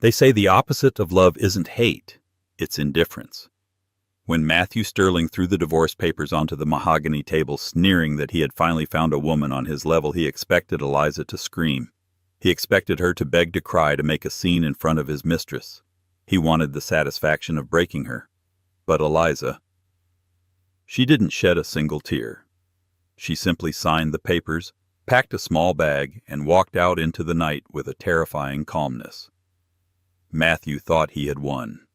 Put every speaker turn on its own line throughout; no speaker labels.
They say the opposite of love isn't hate, it's indifference. When Matthew Sterling threw the divorce papers onto the mahogany table, sneering that he had finally found a woman on his level, he expected Eliza to scream. He expected her to beg, to cry, to make a scene in front of his mistress. He wanted the satisfaction of breaking her. But Eliza, she didn't shed a single tear. She simply signed the papers, packed a small bag, and walked out into the night with a terrifying calmness. Matthew thought he had won.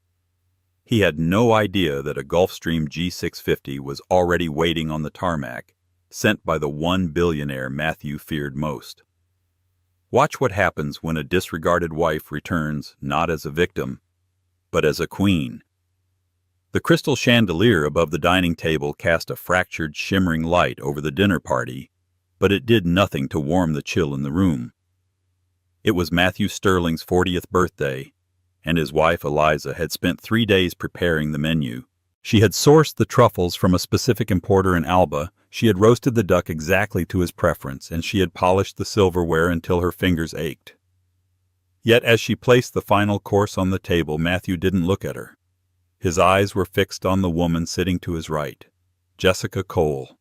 He had no idea that a Gulfstream G650 was already waiting on the tarmac, sent by the one billionaire Matthew feared most. Watch what happens when a disregarded wife returns not as a victim, but as a queen. The crystal chandelier above the dining table cast a fractured, shimmering light over the dinner party, but it did nothing to warm the chill in the room. It was Matthew Sterling's 40th birthday, and his wife Eliza had spent 3 days preparing the menu. She had sourced the truffles from a specific importer in Alba, she had roasted the duck exactly to his preference, and she had polished the silverware until her fingers ached. Yet as she placed the final course on the table, Matthew didn't look at her. His eyes were fixed on the woman sitting to his right, Jessica Cole.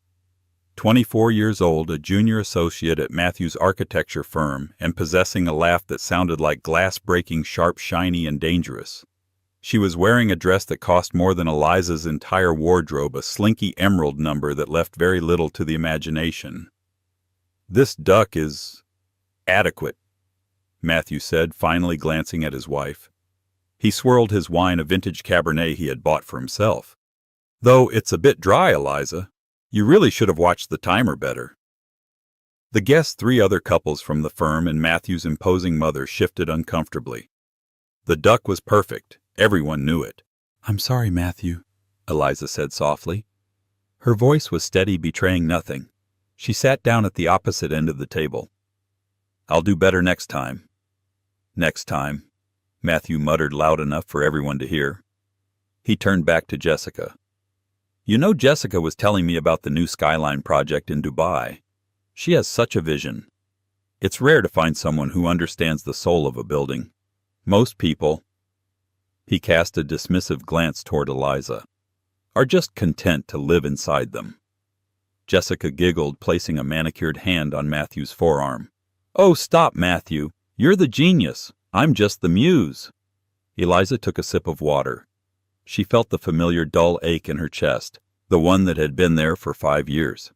24 years old, a junior associate at Matthew's architecture firm, and possessing a laugh that sounded like glass-breaking, sharp, shiny, and dangerous. She was wearing a dress that cost more than Eliza's entire wardrobe, a slinky emerald number that left very little to the imagination. "This duck is adequate," Matthew said, finally glancing at his wife. He swirled his wine, a vintage Cabernet he had bought for himself. "Though it's a bit dry, Eliza. You really should have watched the timer better." The guests, 3 other couples from the firm and Matthew's imposing mother, shifted uncomfortably. The duck was perfect. Everyone knew it. "I'm sorry, Matthew," Eliza said softly. Her voice was steady, betraying nothing. She sat down at the opposite end of the table. "I'll do better next time." "Next time," Matthew muttered loud enough for everyone to hear. He turned back to Jessica. "You know, Jessica was telling me about the new Skyline project in Dubai. She has such a vision. It's rare to find someone who understands the soul of a building. Most people," he cast a dismissive glance toward Eliza, "are just content to live inside them." Jessica giggled, placing a manicured hand on Matthew's forearm. "Oh, stop, Matthew. You're the genius. I'm just the muse." Eliza took a sip of water. She felt the familiar dull ache in her chest, the one that had been there for 5 years.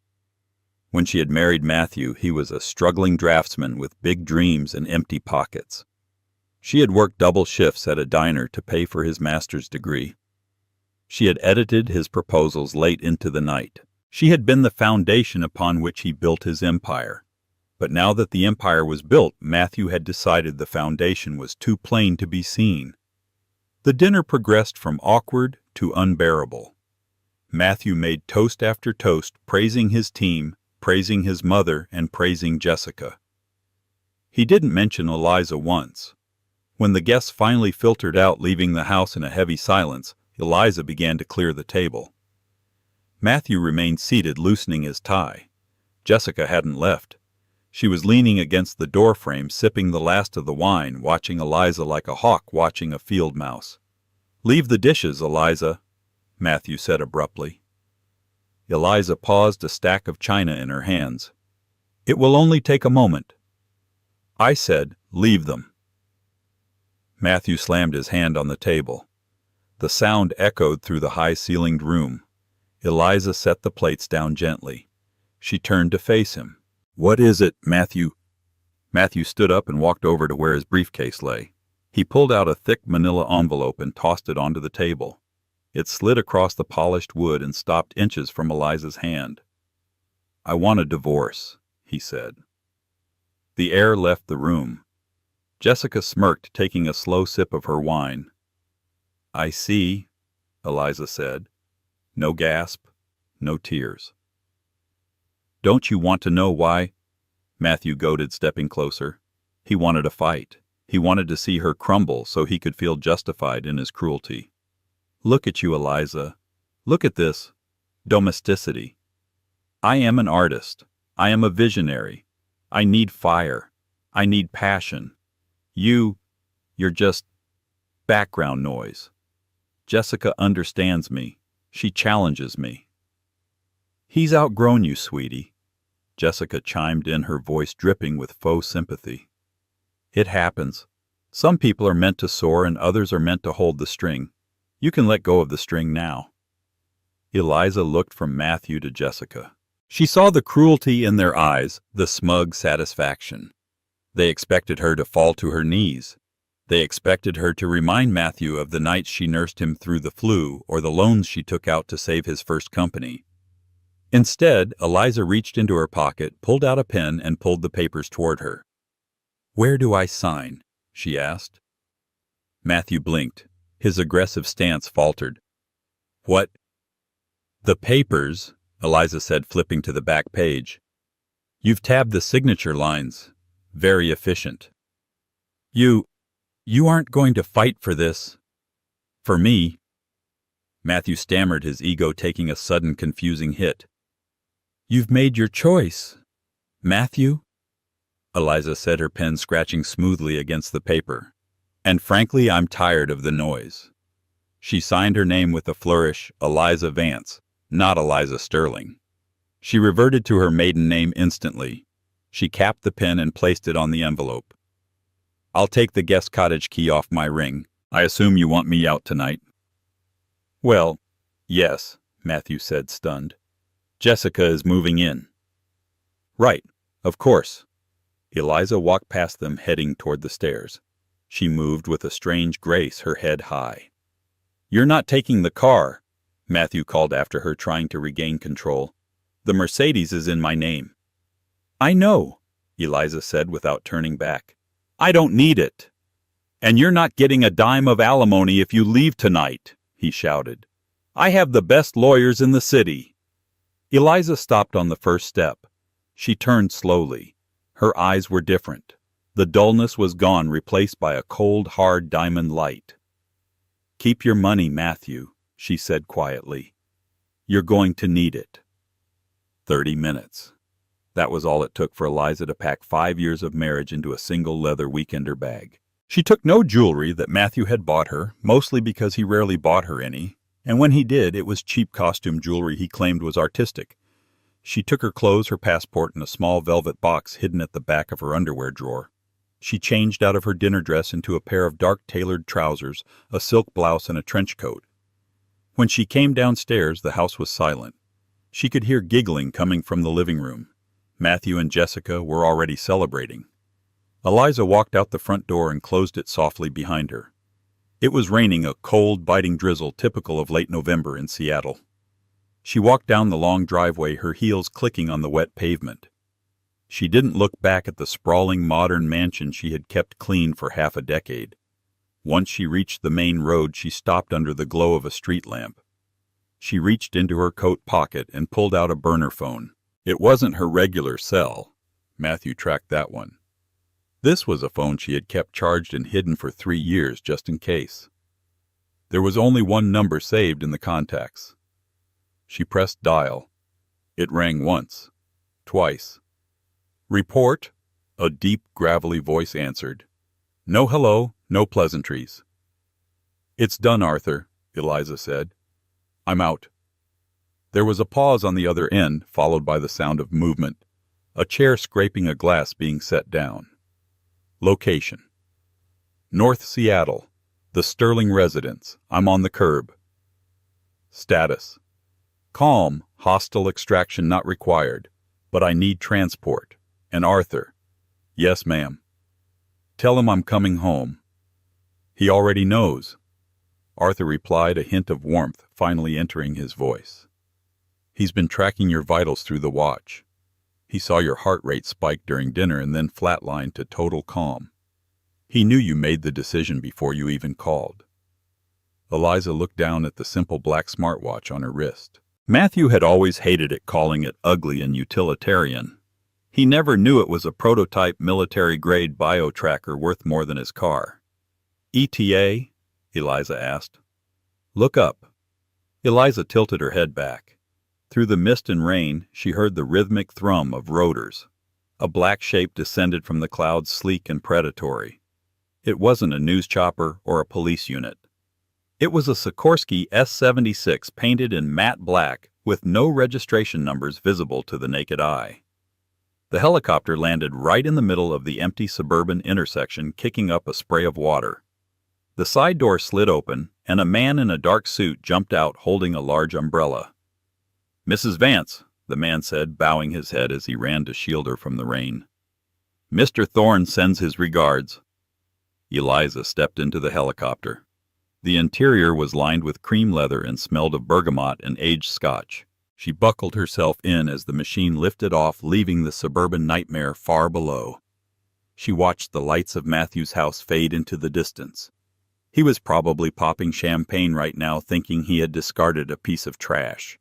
When she had married Matthew, he was a struggling draftsman with big dreams and empty pockets. She had worked double shifts at a diner to pay for his master's degree. She had edited his proposals late into the night. She had been the foundation upon which he built his empire. But now that the empire was built, Matthew had decided the foundation was too plain to be seen. The dinner progressed from awkward to unbearable. Matthew made toast after toast, praising his team, praising his mother, and praising Jessica. He didn't mention Eliza once. When the guests finally filtered out, leaving the house in a heavy silence, Eliza began to clear the table. Matthew remained seated, loosening his tie. Jessica hadn't left. She was leaning against the doorframe, sipping the last of the wine, watching Eliza like a hawk watching a field mouse. "Leave the dishes, Eliza," Matthew said abruptly. Eliza paused, a stack of china in her hands. "It will only take a moment." "I said, leave them." Matthew slammed his hand on the table. The sound echoed through the high-ceilinged room. Eliza set the plates down gently. She turned to face him. "What is it, Matthew?" Matthew stood up and walked over to where his briefcase lay. He pulled out a thick manila envelope and tossed it onto the table. It slid across the polished wood and stopped inches from Eliza's hand. "I want a divorce," he said. The air left the room. Jessica smirked, taking a slow sip of her wine. "I see," Eliza said. No gasp, no tears. "Don't you want to know why?" Matthew goaded, stepping closer. He wanted a fight. He wanted to see her crumble so he could feel justified in his cruelty. "Look at you, Eliza. Look at this domesticity. I am an artist. I am a visionary. I need fire. I need passion. You're just background noise. Jessica understands me. She challenges me. He's outgrown you, sweetie. Jessica chimed in, her voice dripping with faux sympathy. It happens. Some people are meant to soar and others are meant to hold the string. You can let go of the string now. Eliza looked from Matthew to Jessica. She saw the cruelty in their eyes, the smug satisfaction. They expected her to fall to her knees. They expected her to remind Matthew of the nights she nursed him through the flu or the loans she took out to save his first company. Instead, Eliza reached into her pocket, pulled out a pen, and pulled the papers toward her. "Where do I sign?" she asked. Matthew blinked. His aggressive stance faltered. "What?" "The papers," Eliza said, flipping to the back page. "You've tabbed the signature lines. Very efficient. You aren't going to fight for this. For me." Matthew stammered, his ego taking a sudden confusing hit. "You've made your choice, Matthew," Eliza said, her pen scratching smoothly against the paper. "And frankly, I'm tired of the noise." She signed her name with a flourish, Eliza Vance, not Eliza Sterling. She reverted to her maiden name instantly. She capped the pen and placed it on the envelope. "I'll take the guest cottage key off my ring. I assume you want me out tonight." "Well, yes," Matthew said, stunned. "Jessica is moving in." "Right, of course." Eliza walked past them, heading toward the stairs. She moved with a strange grace, her head high. "You're not taking the car," Matthew called after her, trying to regain control. "The Mercedes is in my name." "I know," Eliza said without turning back. "I don't need it." "And you're not getting a dime of alimony if you leave tonight," he shouted. "I have the best lawyers in the city." Eliza stopped on the first step. She turned slowly. Her eyes were different. The dullness was gone, replaced by a cold, hard diamond light. "Keep your money, Matthew," she said quietly. "You're going to need it." 30 minutes. That was all it took for Eliza to pack 5 years of marriage into a single leather weekender bag. She took no jewelry that Matthew had bought her, mostly because he rarely bought her any, and when he did, it was cheap costume jewelry he claimed was artistic. She took her clothes, her passport, and a small velvet box hidden at the back of her underwear drawer. She changed out of her dinner dress into a pair of dark tailored trousers, a silk blouse, and a trench coat. When she came downstairs, the house was silent. She could hear giggling coming from the living room. Matthew and Jessica were already celebrating. Eliza walked out the front door and closed it softly behind her. It was raining, a cold, biting drizzle typical of late November in Seattle. She walked down the long driveway, her heels clicking on the wet pavement. She didn't look back at the sprawling modern mansion she had kept clean for half a decade. Once she reached the main road, she stopped under the glow of a street lamp. She reached into her coat pocket and pulled out a burner phone. It wasn't her regular cell. Matthew tracked that one. This was a phone she had kept charged and hidden for 3 years just in case. There was only one number saved in the contacts. She pressed dial. It rang once, twice. "Report," a deep, gravelly voice answered. "No hello, no pleasantries." "It's done, Arthur," Eliza said. "I'm out." There was a pause on the other end, followed by the sound of movement, a chair scraping a glass being set down. Location: North Seattle, the Sterling residence. I'm on the curb. Status: calm, hostile extraction not required, but I need transport. And Arthur: "Yes, ma'am." "Tell him I'm coming home." "He already knows," Arthur replied, a hint of warmth finally entering his voice. "He's been tracking your vitals through the watch. He saw your heart rate spike during dinner and then flatline to total calm. He knew you made the decision before you even called." Eliza looked down at the simple black smartwatch on her wrist. Matthew had always hated it, calling it ugly and utilitarian. He never knew it was a prototype military-grade bio-tracker worth more than his car. "ETA?" Eliza asked. "Look up." Eliza tilted her head back. Through the mist and rain, she heard the rhythmic thrum of rotors. A black shape descended from the clouds, sleek and predatory. It wasn't a news chopper or a police unit. It was a Sikorsky S-76 painted in matte black with no registration numbers visible to the naked eye. The helicopter landed right in the middle of the empty suburban intersection, kicking up a spray of water. The side door slid open, and a man in a dark suit jumped out holding a large umbrella. "Mrs. Vance," the man said, bowing his head as he ran to shield her from the rain. "Mr. Thorne sends his regards." Eliza stepped into the helicopter. The interior was lined with cream leather and smelled of bergamot and aged scotch. She buckled herself in as the machine lifted off, leaving the suburban nightmare far below. She watched the lights of Matthew's house fade into the distance. He was probably popping champagne right now, thinking he had discarded a piece of trash.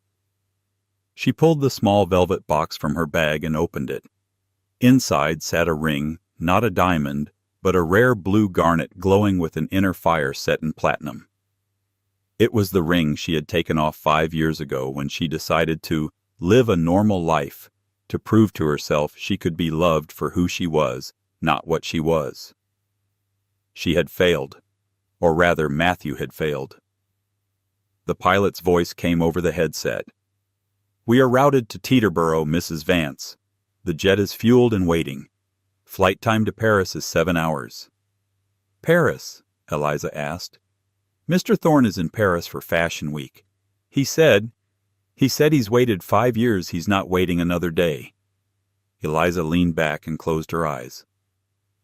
She pulled the small velvet box from her bag and opened it. Inside sat a ring, not a diamond, but a rare blue garnet glowing with an inner fire set in platinum. It was the ring she had taken off 5 years ago when she decided to live a normal life, to prove to herself she could be loved for who she was, not what she was. She had failed, or rather Matthew had failed. The pilot's voice came over the headset. "We are routed to Teterboro, Mrs. Vance. The jet is fueled and waiting. Flight time to Paris is 7 hours. "Paris?" Eliza asked. "Mr. Thorne is in Paris for Fashion Week. He said he's waited 5 years. He's not waiting another day." Eliza leaned back and closed her eyes.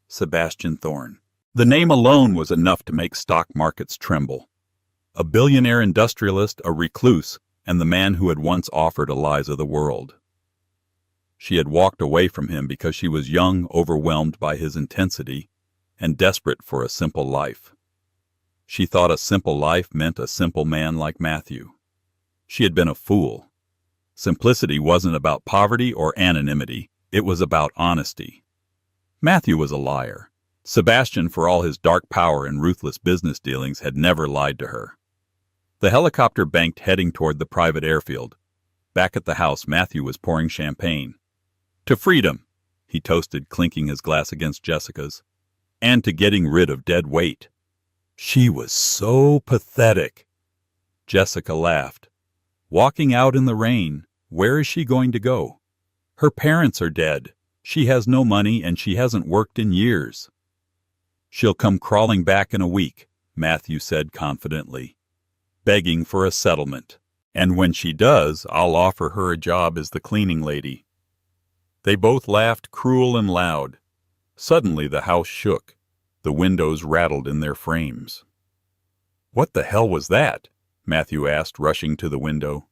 Sebastian Thorne. The name alone was enough to make stock markets tremble. A billionaire industrialist, a recluse, and the man who had once offered Eliza the world. She had walked away from him because she was young, overwhelmed by his intensity, and desperate for a simple life. She thought a simple life meant a simple man like Matthew. She had been a fool. Simplicity wasn't about poverty or anonymity. It was about honesty. Matthew was a liar. Sebastian, for all his dark power and ruthless business dealings, had never lied to her. The helicopter banked, heading toward the private airfield. Back at the house, Matthew was pouring champagne. "To freedom," he toasted, clinking his glass against Jessica's, "and to getting rid of dead weight." She was so pathetic. Jessica laughed. "Walking out in the rain. Where is she going to go? Her parents are dead. She has no money, and she hasn't worked in years." "She'll come crawling back in a week," Matthew said confidently, "begging for a settlement. And when she does, I'll offer her a job as the cleaning lady." They both laughed, cruel and loud. Suddenly the house shook. The windows rattled in their frames. "What the hell was that?" Matthew asked, rushing to the window.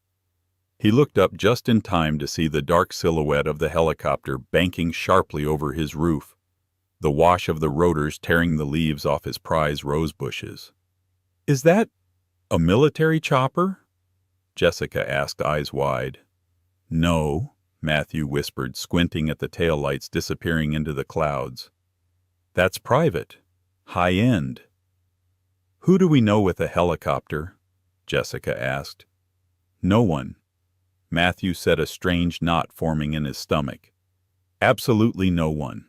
He looked up just in time to see the dark silhouette of the helicopter banking sharply over his roof, the wash of the rotors tearing the leaves off his prize rose bushes. "Is that a military chopper?" Jessica asked, eyes wide. "No," Matthew whispered, squinting at the taillights disappearing into the clouds. "That's private. High-end." "Who do we know with a helicopter?" Jessica asked. "No one." Matthew said, a strange knot forming in his stomach. "Absolutely no one."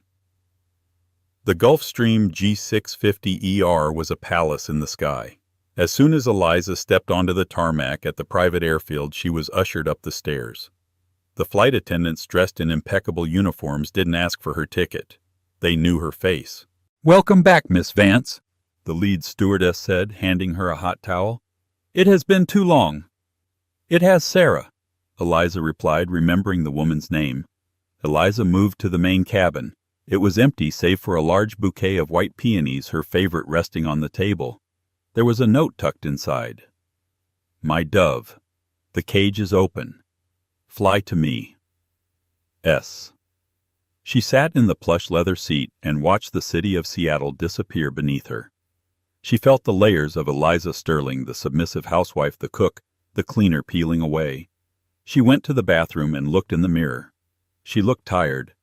The Gulfstream G650ER was a palace in the sky. As soon as Eliza stepped onto the tarmac at the private airfield, she was ushered up the stairs. The flight attendants, dressed in impeccable uniforms, didn't ask for her ticket. They knew her face. "Welcome back, Miss Vance," the lead stewardess said, handing her a hot towel. "It has been too long." "It has Sarah," Eliza replied, remembering the woman's name. Eliza moved to the main cabin. It was empty save for a large bouquet of white peonies, her favorite, resting on the table. There was a note tucked inside. "My dove, the cage is open. Fly to me. S." She sat in the plush leather seat and watched the city of Seattle disappear beneath her. She felt the layers of Eliza Sterling, the submissive housewife, the cook, the cleaner, peeling away. She went to the bathroom and looked in the mirror. She looked tired.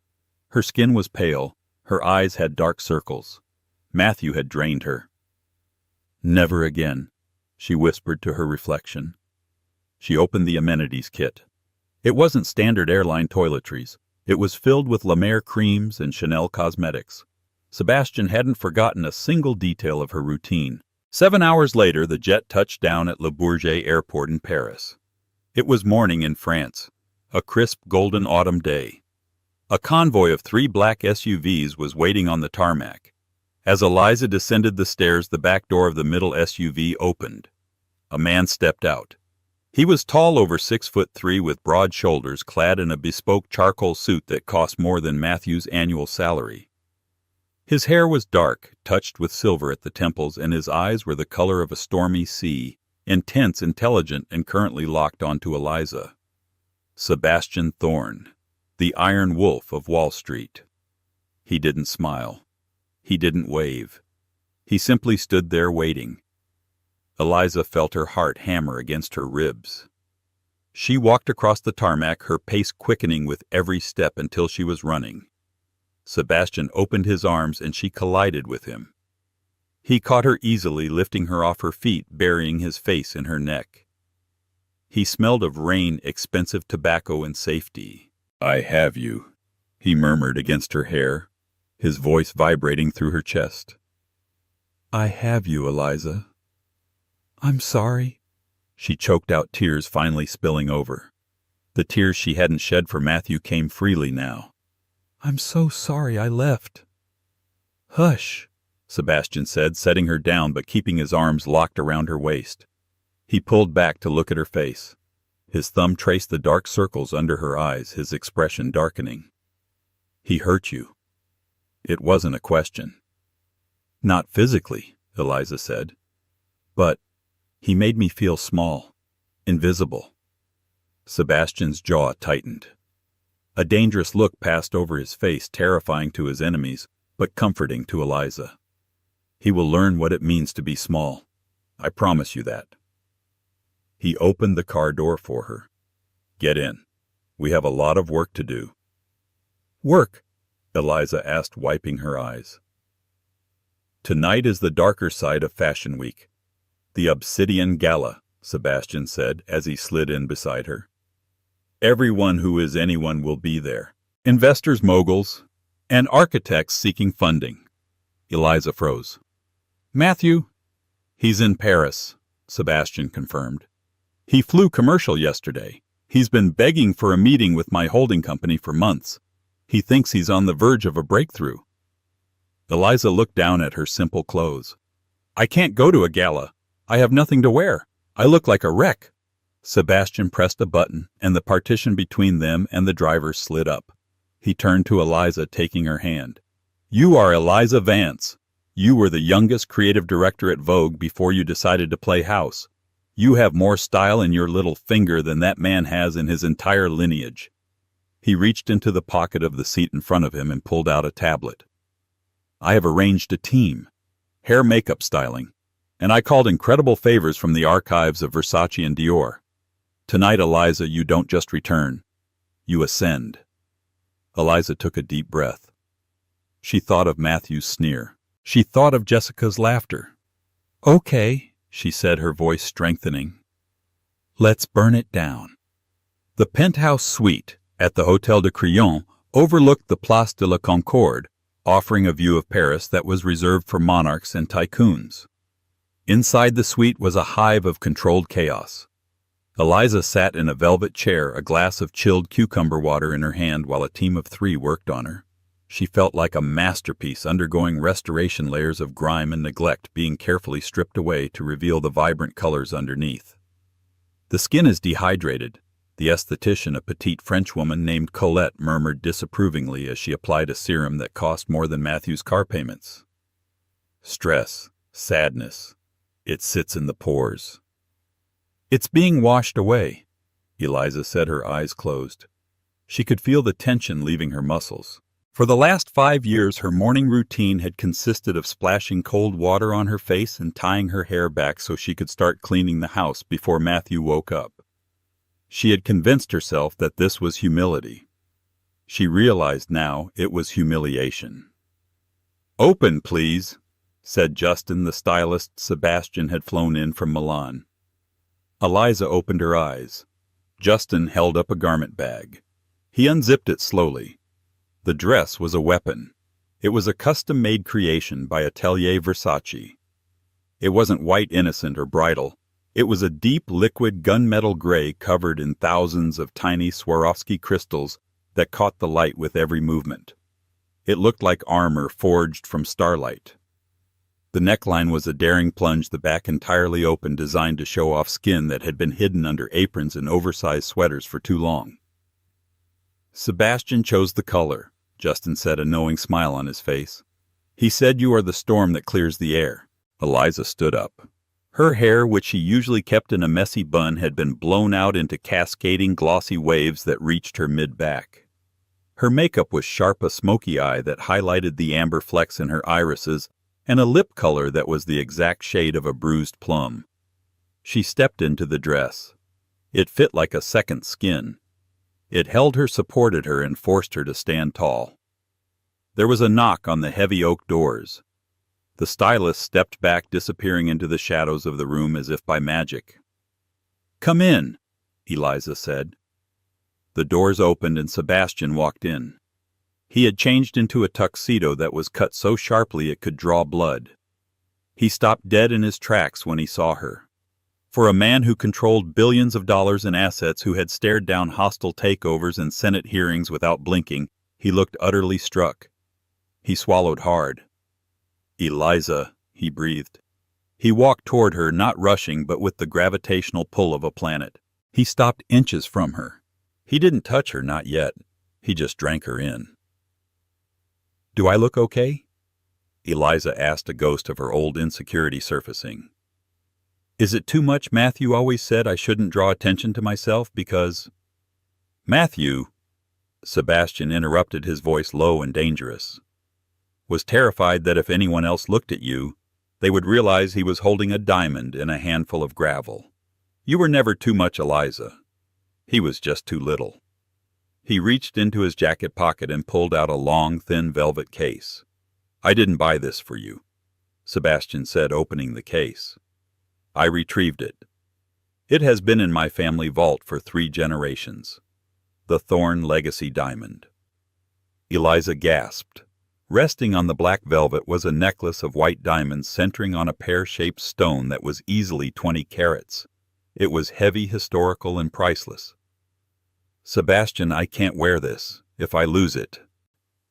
Her skin was pale. Her eyes had dark circles. Matthew had drained her. "Never again," she whispered to her reflection. She opened the amenities kit. It wasn't standard airline toiletries. It was filled with La Mer creams and Chanel cosmetics. Sebastian hadn't forgotten a single detail of her routine. 7 hours later, the jet touched down at Le Bourget Airport in Paris. It was morning in France, a crisp golden autumn day. A convoy of 3 black SUVs was waiting on the tarmac. As Eliza descended the stairs, the back door of the middle SUV opened. A man stepped out. He was tall, over 6'3", with broad shoulders, clad in a bespoke charcoal suit that cost more than Matthew's annual salary. His hair was dark, touched with silver at the temples, and his eyes were the color of a stormy sea, intense, intelligent, and currently locked onto Eliza. Sebastian Thorne, the Iron Wolf of Wall Street. He didn't smile. He didn't wave. He simply stood there waiting. Eliza felt her heart hammer against her ribs. She walked across the tarmac, her pace quickening with every step until she was running. Sebastian opened his arms and she collided with him. He caught her easily, lifting her off her feet, burying his face in her neck. He smelled of rain, expensive tobacco, and safety. "I have you," he murmured against her hair, his voice vibrating through her chest. "I have you, Eliza." "I'm sorry." She choked out, tears finally spilling over. The tears she hadn't shed for Matthew came freely now. "I'm so sorry I left." "Hush," Sebastian said, setting her down but keeping his arms locked around her waist. He pulled back to look at her face. His thumb traced the dark circles under her eyes, his expression darkening. "He hurt you." It wasn't a question. "Not physically," Eliza said. "But he made me feel small, invisible." Sebastian's jaw tightened. A dangerous look passed over his face, terrifying to his enemies, but comforting to Eliza. "He will learn what it means to be small. I promise you that." He opened the car door for her. "Get in. We have a lot of work to do." "Work?" Eliza asked, wiping her eyes. "Tonight is the darker side of Fashion Week. The Obsidian Gala," Sebastian said as he slid in beside her. "Everyone who is anyone will be there. Investors, moguls, and architects seeking funding." Eliza froze. "Matthew?" "He's in Paris," Sebastian confirmed. "He flew commercial yesterday. He's been begging for a meeting with my holding company for months. He thinks he's on the verge of a breakthrough." Eliza looked down at her simple clothes. "I can't go to a gala. I have nothing to wear. I look like a wreck." Sebastian pressed a button, and the partition between them and the driver slid up. He turned to Eliza, taking her hand. "You are Eliza Vance. You were the youngest creative director at Vogue before you decided to play house. You have more style in your little finger than that man has in his entire lineage." He reached into the pocket of the seat in front of him and pulled out a tablet. "I have arranged a team. Hair makeup styling. And I called incredible favors from the archives of Versace and Dior. Tonight, Eliza, you don't just return. You ascend." Eliza took a deep breath. She thought of Matthew's sneer. She thought of Jessica's laughter. "Okay," she said, her voice strengthening. "Let's burn it down." The penthouse suite at the Hôtel de Crillon overlooked the Place de la Concorde, offering a view of Paris that was reserved for monarchs and tycoons. Inside the suite was a hive of controlled chaos. Eliza sat in a velvet chair, a glass of chilled cucumber water in her hand while a team of 3 worked on her. She felt like a masterpiece undergoing restoration, layers of grime and neglect being carefully stripped away to reveal the vibrant colors underneath. "The skin is dehydrated," the esthetician, a petite Frenchwoman named Colette, murmured disapprovingly as she applied a serum that cost more than Matthew's car payments. "Stress, sadness. It sits in the pores." "It's being washed away," Eliza said, her eyes closed. She could feel the tension leaving her muscles. For the last 5 years, her morning routine had consisted of splashing cold water on her face and tying her hair back so she could start cleaning the house before Matthew woke up. She had convinced herself that this was humility. She realized now it was humiliation. "Open, please," said Justin, the stylist Sebastian had flown in from Milan. Eliza opened her eyes. Justin held up a garment bag. He unzipped it slowly. The dress was a weapon. It was a custom-made creation by Atelier Versace. It wasn't white innocent or bridal. It was a deep liquid gunmetal gray covered in thousands of tiny Swarovski crystals that caught the light with every movement. It looked like armor forged from starlight. The neckline was a daring plunge, the back entirely open, designed to show off skin that had been hidden under aprons and oversized sweaters for too long. Sebastian chose the color, Justin said, a knowing smile on his face. He said, "You are the storm that clears the air." Eliza stood up. Her hair, which she usually kept in a messy bun, had been blown out into cascading glossy waves that reached her mid-back. Her makeup was sharp, a smoky eye that highlighted the amber flecks in her irises, and a lip color that was the exact shade of a bruised plum. She stepped into the dress. It fit like a second skin. It held her, supported her, and forced her to stand tall. There was a knock on the heavy oak doors. The stylist stepped back, disappearing into the shadows of the room as if by magic. "Come in," Eliza said. The doors opened and Sebastian walked in. He had changed into a tuxedo that was cut so sharply it could draw blood. He stopped dead in his tracks when he saw her. For a man who controlled billions of dollars in assets, who had stared down hostile takeovers and Senate hearings without blinking, he looked utterly struck. He swallowed hard. "Eliza," he breathed. He walked toward her, not rushing, but with the gravitational pull of a planet. He stopped inches from her. He didn't touch her, not yet. He just drank her in. "Do I look okay?" Eliza asked, a ghost of her old insecurity surfacing. "Is it too much? Matthew always said I shouldn't draw attention to myself because—" "Matthew," Sebastian interrupted, his voice low and dangerous, "was terrified that if anyone else looked at you, they would realize he was holding a diamond in a handful of gravel. You were never too much, Eliza. He was just too little." He reached into his jacket pocket and pulled out a long, thin velvet case. "I didn't buy this for you," Sebastian said, opening the case. "I retrieved it. It has been in my family vault for 3 generations. The Thorn Legacy Diamond." Eliza gasped. Resting on the black velvet was a necklace of white diamonds centering on a pear-shaped stone that was easily 20 carats. It was heavy, historical, and priceless. "Sebastian, I can't wear this. If I lose it—"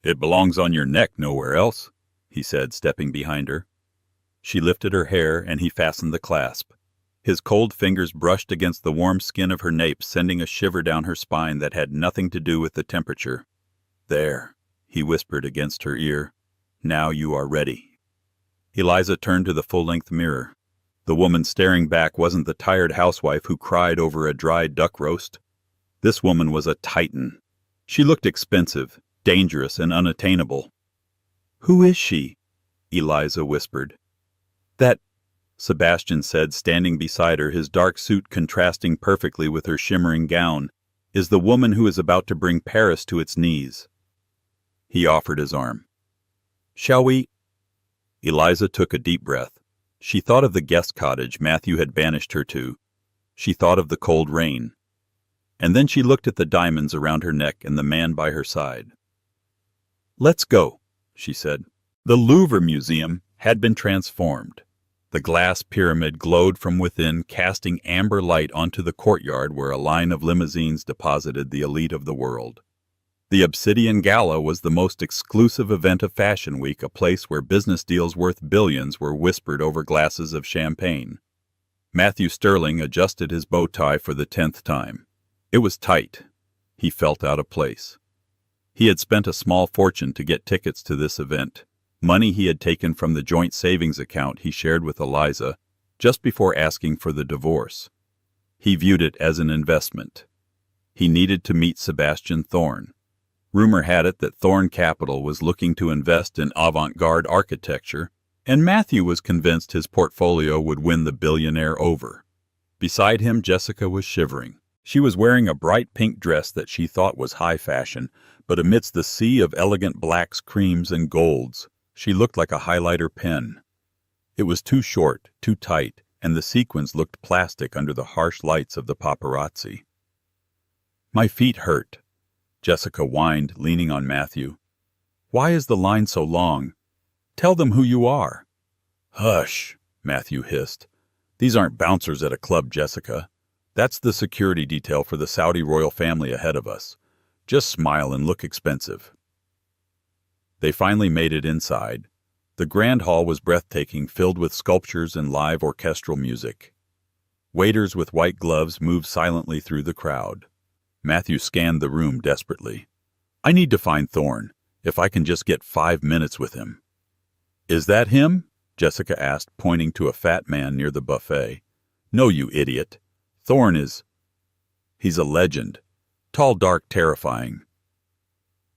"It belongs on your neck, nowhere else," he said, stepping behind her. She lifted her hair, and he fastened the clasp. His cold fingers brushed against the warm skin of her nape, sending a shiver down her spine that had nothing to do with the temperature. "There," he whispered against her ear. "Now you are ready." Eliza turned to the full-length mirror. The woman staring back wasn't the tired housewife who cried over a dry duck roast. This woman was a titan. She looked expensive, dangerous, and unattainable. "Who is she?" Eliza whispered. "That," Sebastian said, standing beside her, his dark suit contrasting perfectly with her shimmering gown, "is the woman who is about to bring Paris to its knees." He offered his arm. "Shall we—" Eliza took a deep breath. She thought of the guest cottage Matthew had banished her to. She thought of the cold rain. And then she looked at the diamonds around her neck and the man by her side. "Let's go," she said. The Louvre Museum had been transformed. The glass pyramid glowed from within, casting amber light onto the courtyard where a line of limousines deposited the elite of the world. The Obsidian Gala was the most exclusive event of Fashion Week, a place where business deals worth billions were whispered over glasses of champagne. Matthew Sterling adjusted his bow tie for the 10th time. It was tight. He felt out of place. He had spent a small fortune to get tickets to this event, money he had taken from the joint savings account he shared with Eliza just before asking for the divorce. He viewed it as an investment. He needed to meet Sebastian Thorn. Rumor had it that Thorn Capital was looking to invest in avant-garde architecture, and Matthew was convinced his portfolio would win the billionaire over. Beside him, Jessica was shivering. She was wearing a bright pink dress that she thought was high fashion, but amidst the sea of elegant blacks, creams, and golds, she looked like a highlighter pen. It was too short, too tight, and the sequins looked plastic under the harsh lights of the paparazzi. "My feet hurt," Jessica whined, leaning on Matthew. Why is the line so long? Tell them who you are." "Hush," Matthew hissed. "These aren't bouncers at a club, Jessica. That's the security detail for the Saudi royal family ahead of us. Just smile and look expensive." They finally made it inside. The grand hall was breathtaking, filled with sculptures and live orchestral music. Waiters with white gloves moved silently through the crowd. Matthew scanned the room desperately. "I need to find Thorne, if I can just get 5 minutes with him." "Is that him?" Jessica asked, pointing to a fat man near the buffet. "No, you idiot. Thorne is... he's a legend. Tall, dark, terrifying."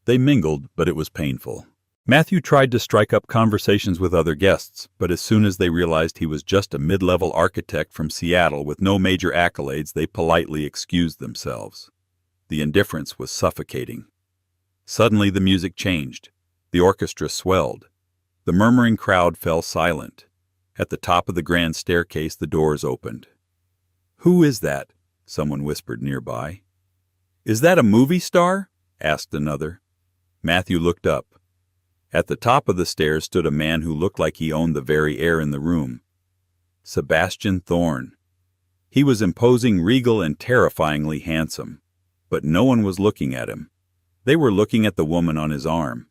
They mingled, but it was painful. Matthew tried to strike up conversations with other guests, but as soon as they realized he was just a mid-level architect from Seattle with no major accolades, they politely excused themselves. The indifference was suffocating. Suddenly the music changed. The orchestra swelled. The murmuring crowd fell silent. At the top of the grand staircase, the doors opened. "Who is that?" someone whispered nearby. "Is that a movie star?" asked another. Matthew looked up. At the top of the stairs stood a man who looked like he owned the very air in the room. Sebastian Thorne. He was imposing, regal, and terrifyingly handsome. But no one was looking at him. They were looking at the woman on his arm.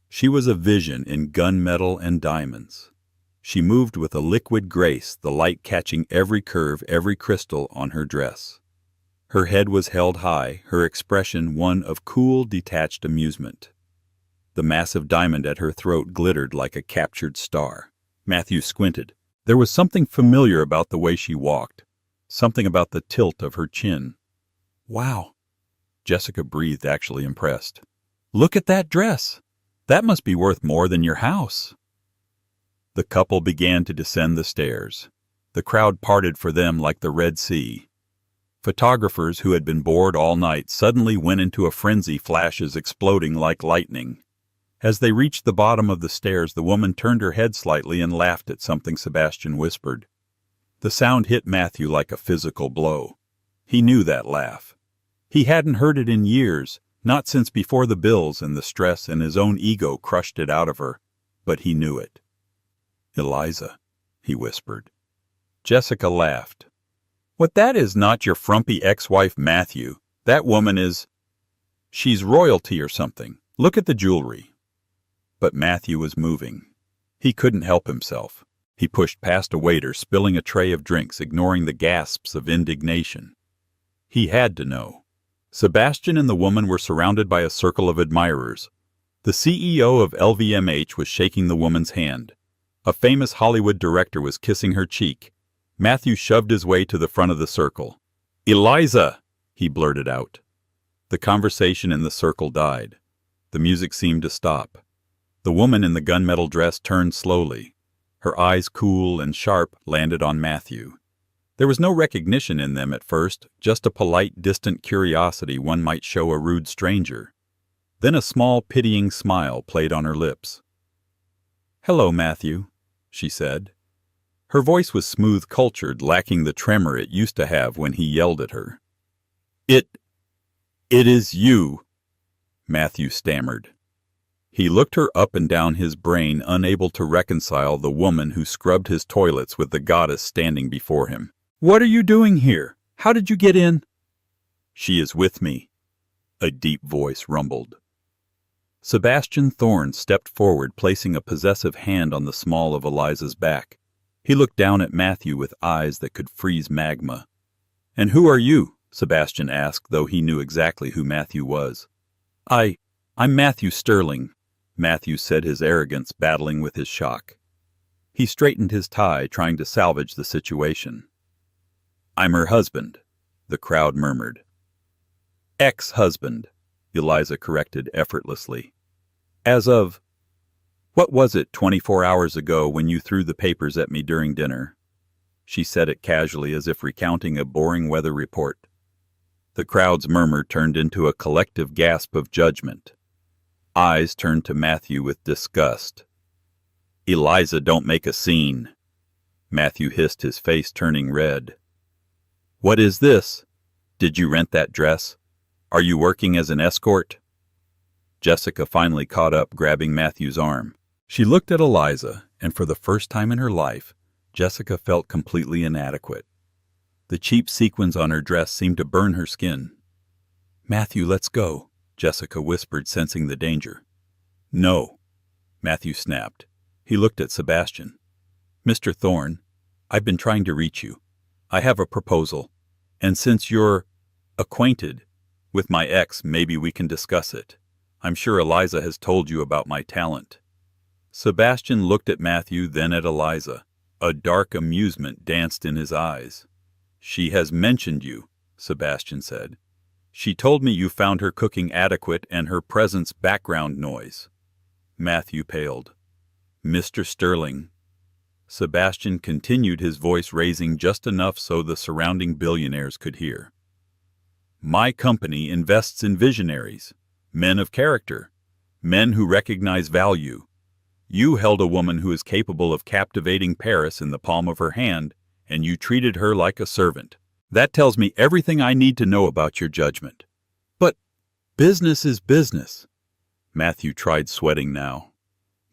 She was a vision in gunmetal and diamonds. She moved with a liquid grace, the light catching every curve, every crystal on her dress. Her head was held high, her expression one of cool, detached amusement. The massive diamond at her throat glittered like a captured star. Matthew squinted. There was something familiar about the way she walked, something about the tilt of her chin. "Wow," Jessica breathed, actually impressed. "Look at that dress. That must be worth more than your house." The couple began to descend the stairs. The crowd parted for them like the Red Sea. Photographers who had been bored all night suddenly went into a frenzy, flashes exploding like lightning. As they reached the bottom of the stairs, the woman turned her head slightly and laughed at something Sebastian whispered. The sound hit Matthew like a physical blow. He knew that laugh. He hadn't heard it in years, not since before the bills and the stress and his own ego crushed it out of her, but he knew it. "Eliza," he whispered. Jessica laughed. "What, that is not your frumpy ex-wife Matthew. That woman is... she's royalty or something. Look at the jewelry." But Matthew was moving. He couldn't help himself. He pushed past a waiter, spilling a tray of drinks, ignoring the gasps of indignation. He had to know. Sebastian and the woman were surrounded by a circle of admirers. The CEO of LVMH was shaking the woman's hand. A famous Hollywood director was kissing her cheek. Matthew shoved his way to the front of the circle. "Eliza!" he blurted out. The conversation in the circle died. The music seemed to stop. The woman in the gunmetal dress turned slowly. Her eyes, cool and sharp, landed on Matthew. There was no recognition in them at first, just a polite, distant curiosity one might show a rude stranger. Then a small, pitying smile played on her lips. "Hello, Matthew," she said. Her voice was smooth, cultured, lacking the tremor it used to have when he yelled at her. It is you," Matthew stammered. He looked her up and down his brain, unable to reconcile the woman who scrubbed his toilets with the goddess standing before him. "What are you doing here? How did you get in?" "She is with me," a deep voice rumbled. Sebastian Thorne stepped forward, placing a possessive hand on the small of Eliza's back. He looked down at Matthew with eyes that could freeze magma. "And who are you?" Sebastian asked, though he knew exactly who Matthew was. I'm Matthew Sterling," Matthew said, his arrogance battling with his shock. He straightened his tie, trying to salvage the situation. "I'm her husband," the crowd murmured. "Ex-husband," Eliza corrected effortlessly. "As of... what was it 24 hours ago when you threw the papers at me during dinner?" She said it casually, as if recounting a boring weather report. The crowd's murmur turned into a collective gasp of judgment. Eyes turned to Matthew with disgust. "Eliza, don't make a scene," Matthew hissed, his face turning red. "What is this? Did you rent that dress? Are you working as an escort?" Jessica finally caught up, grabbing Matthew's arm. She looked at Eliza, and for the first time in her life, Jessica felt completely inadequate. The cheap sequins on her dress seemed to burn her skin. "Matthew, let's go," Jessica whispered, sensing the danger. "No," Matthew snapped. He looked at Sebastian. "Mr. Thorne, I've been trying to reach you. I have a proposal, and since you're acquainted with my ex, maybe we can discuss it. I'm sure Eliza has told you about my talent." Sebastian looked at Matthew, then at Eliza. A dark amusement danced in his eyes. "She has mentioned you," Sebastian said. "She told me you found her cooking adequate and her presence background noise." Matthew paled. "Mr. Sterling." Sebastian continued, his voice raising just enough so the surrounding billionaires could hear. "My company invests in visionaries, men of character, men who recognize value. You held a woman who is capable of captivating Paris in the palm of her hand, and you treated her like a servant. That tells me everything I need to know about your judgment." "But business is business." Matthew tried sweating now.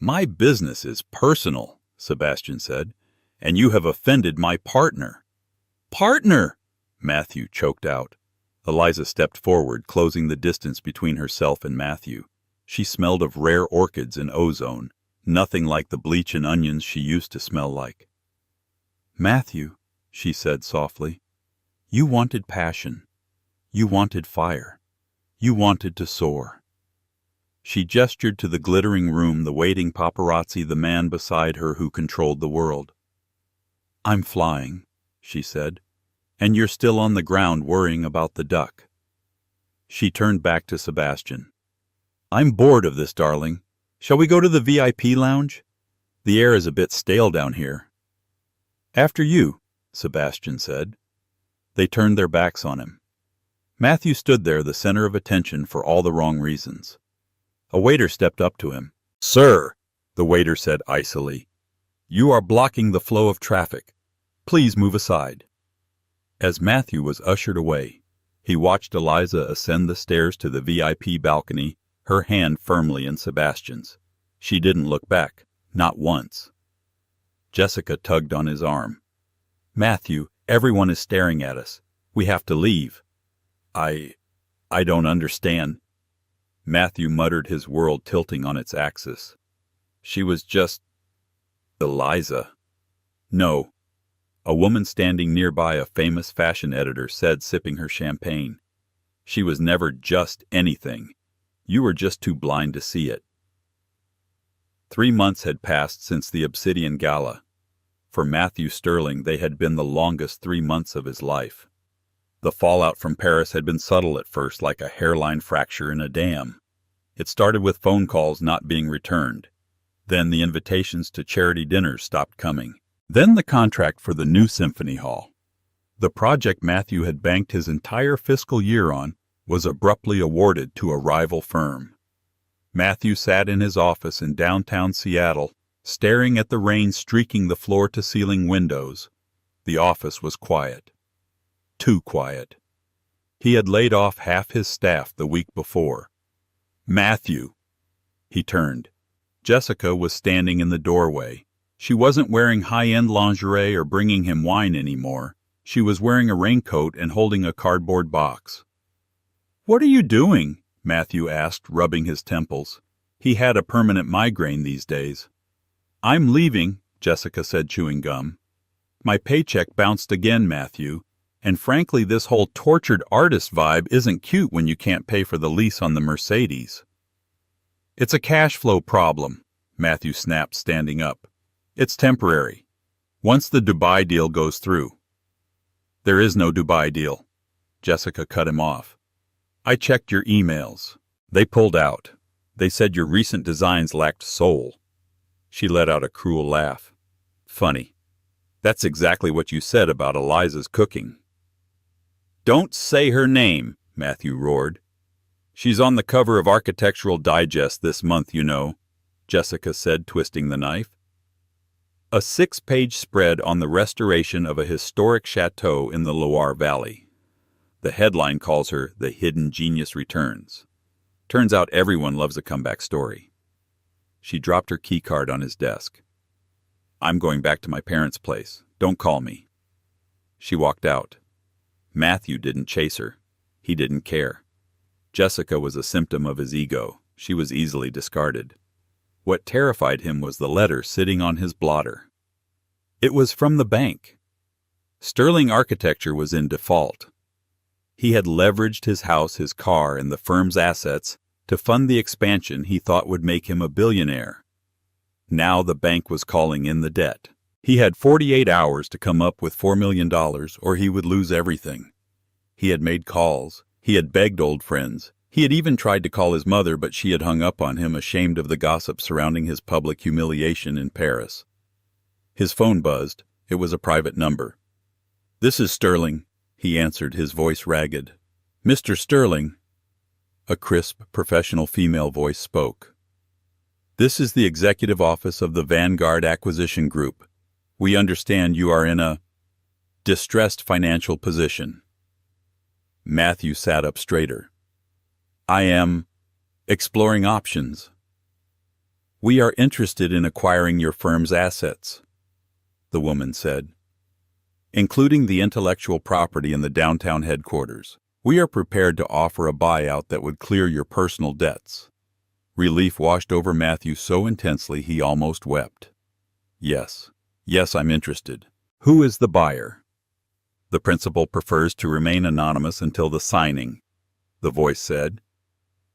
"My business is personal," Sebastian said, "and you have offended my partner." "Partner!" Matthew choked out. Eliza stepped forward, closing the distance between herself and Matthew. She smelled of rare orchids and ozone, nothing like the bleach and onions she used to smell like. "Matthew," she said softly, "you wanted passion. You wanted fire. You wanted to soar." She gestured to the glittering room, the waiting paparazzi, the man beside her who controlled the world. "I'm flying," she said, "and you're still on the ground worrying about the duck." She turned back to Sebastian. "I'm bored of this, darling. Shall we go to the VIP lounge? The air is a bit stale down here." "After you," Sebastian said. They turned their backs on him. Matthew stood there, the center of attention for all the wrong reasons. A waiter stepped up to him. "Sir," the waiter said icily, "you are blocking the flow of traffic. Please move aside." As Matthew was ushered away, he watched Eliza ascend the stairs to the VIP balcony, her hand firmly in Sebastian's. She didn't look back, not once. Jessica tugged on his arm. "Matthew, everyone is staring at us. We have to leave." I don't understand." Matthew muttered, his world tilting on its axis. "She was just Eliza." "No." A woman standing nearby, a famous fashion editor, said, sipping her champagne. "She was never just anything. You were just too blind to see it." 3 months had passed since the Obsidian Gala. For Matthew Sterling, they had been the longest 3 months of his life. The fallout from Paris had been subtle at first, like a hairline fracture in a dam. It started with phone calls not being returned. Then the invitations to charity dinners stopped coming. Then the contract for the new symphony hall. The project Matthew had banked his entire fiscal year on was abruptly awarded to a rival firm. Matthew sat in his office in downtown Seattle, staring at the rain streaking the floor-to-ceiling windows. The office was quiet. Too quiet. He had laid off half his staff the week before. "Matthew!" He turned. Jessica was standing in the doorway. She wasn't wearing high-end lingerie or bringing him wine anymore. She was wearing a raincoat and holding a cardboard box. "What are you doing?" Matthew asked, rubbing his temples. He had a permanent migraine these days. "I'm leaving," Jessica said, chewing gum. "My paycheck bounced again, Matthew. And frankly, this whole tortured artist vibe isn't cute when you can't pay for the lease on the Mercedes." "It's a cash flow problem," Matthew snapped, standing up. "It's temporary. Once the Dubai deal goes through." "There is no Dubai deal." Jessica cut him off. "I checked your emails. They pulled out. They said your recent designs lacked soul." She let out a cruel laugh. "Funny. That's exactly what you said about Eliza's cooking." "Don't say her name," Matthew roared. "She's on the cover of Architectural Digest this month, you know," Jessica said, twisting the knife. A 6-page spread on the restoration of a historic chateau in the Loire Valley. The headline calls her "The Hidden Genius Returns." Turns out everyone loves a comeback story. She dropped her keycard on his desk. I'm going back to my parents' place. Don't call me. She walked out. Matthew didn't chase her. He didn't care. Jessica was a symptom of his ego. She was easily discarded. What terrified him was the letter sitting on his blotter. It was from the bank. Sterling Architecture was in default. He had leveraged his house, his car, and the firm's assets to fund the expansion he thought would make him a billionaire. Now the bank was calling in the debt. He had 48 hours to come up with $4 million or he would lose everything. He had made calls. He had begged old friends. He had even tried to call his mother, but she had hung up on him, ashamed of the gossip surrounding his public humiliation in Paris. His phone buzzed. It was a private number. "This is Sterling," he answered, his voice ragged. "Mr. Sterling." A crisp, professional female voice spoke. "This is the executive office of the Vanguard Acquisition Group. We understand you are in a distressed financial position." Matthew sat up straighter. "I am exploring options." "We are interested in acquiring your firm's assets," the woman said, "including the intellectual property in the downtown headquarters. We are prepared to offer a buyout that would clear your personal debts." Relief washed over Matthew so intensely he almost wept. Yes, I'm interested. Who is the buyer?" "The principal prefers to remain anonymous until the signing," the voice said.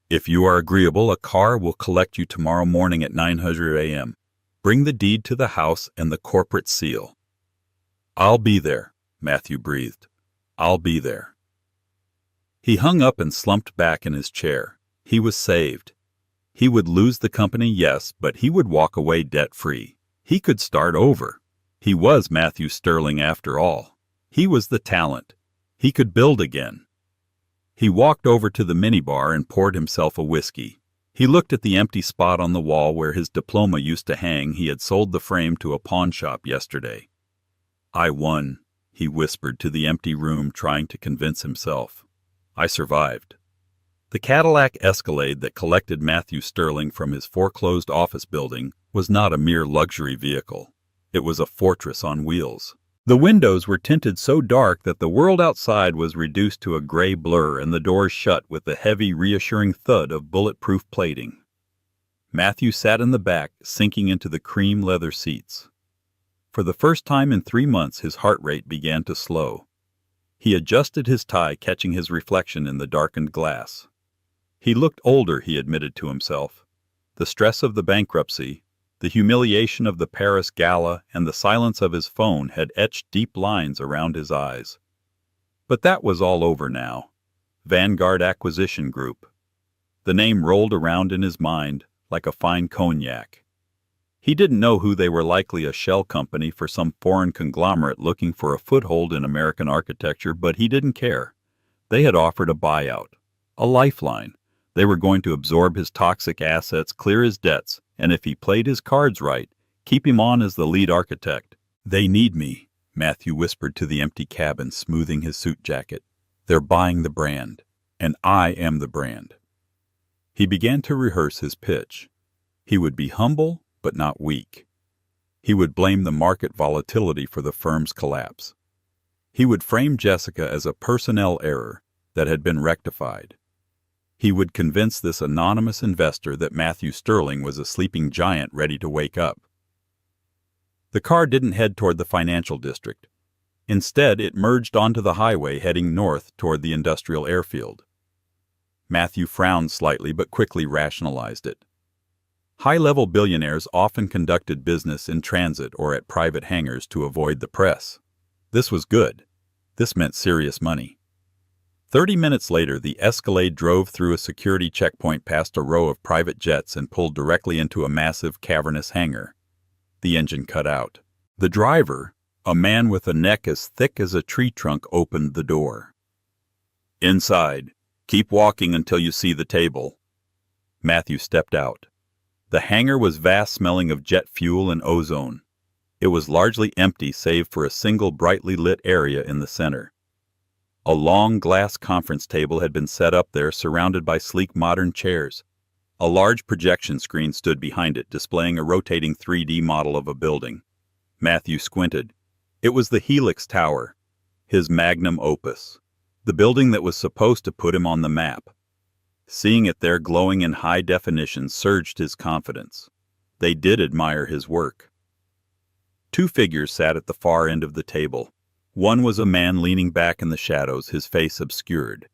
"If you are agreeable, a car will collect you tomorrow morning at 900 a.m. Bring the deed to the house and the corporate seal." "I'll be there," Matthew breathed. "I'll be there." He hung up and slumped back in his chair. He was saved. He would lose the company, yes, but he would walk away debt-free. He could start over. He was Matthew Sterling after all. He was the talent. He could build again. He walked over to the minibar and poured himself a whiskey. He looked at the empty spot on the wall where his diploma used to hang. He had sold the frame to a pawn shop yesterday. "I won," he whispered to the empty room, trying to convince himself. "I survived." The Cadillac Escalade that collected Matthew Sterling from his foreclosed office building was not a mere luxury vehicle. It was a fortress on wheels. The windows were tinted so dark that the world outside was reduced to a gray blur, and the doors shut with the heavy, reassuring thud of bulletproof plating. Matthew sat in the back, sinking into the cream leather seats. For the first time in 3 months, his heart rate began to slow. He adjusted his tie, catching his reflection in the darkened glass. He looked older, he admitted to himself. The stress of the bankruptcy, the humiliation of the Paris gala, and the silence of his phone had etched deep lines around his eyes. But that was all over now. Vanguard Acquisition Group. The name rolled around in his mind like a fine cognac. He didn't know who they were, likely a shell company for some foreign conglomerate looking for a foothold in American architecture, but he didn't care. They had offered a buyout, a lifeline. They were going to absorb his toxic assets, clear his debts, and if he played his cards right, keep him on as the lead architect. "They need me," Matthew whispered to the empty cabin, smoothing his suit jacket. "They're buying the brand, and I am the brand." He began to rehearse his pitch. He would be humble, but not weak. He would blame the market volatility for the firm's collapse. He would frame Jessica as a personnel error that had been rectified. He would convince this anonymous investor that Matthew Sterling was a sleeping giant ready to wake up. The car didn't head toward the financial district. Instead, it merged onto the highway heading north toward the industrial airfield. Matthew frowned slightly but quickly rationalized it. High-level billionaires often conducted business in transit or at private hangars to avoid the press. This was good. This meant serious money. 30 minutes later, the Escalade drove through a security checkpoint past a row of private jets and pulled directly into a massive, cavernous hangar. The engine cut out. The driver, a man with a neck as thick as a tree trunk, opened the door. "Inside. Keep walking until you see the table." Matthew stepped out. The hangar was vast, smelling of jet fuel and ozone. It was largely empty save for a single brightly lit area in the center. A long glass conference table had been set up there, surrounded by sleek modern chairs. A large projection screen stood behind it, displaying a rotating 3D model of a building. Matthew squinted. It was the Helix Tower, his magnum opus, the building that was supposed to put him on the map. Seeing it there glowing in high definition surged his confidence. They did admire his work. Two figures sat at the far end of the table. One was a man leaning back in the shadows, his face obscured.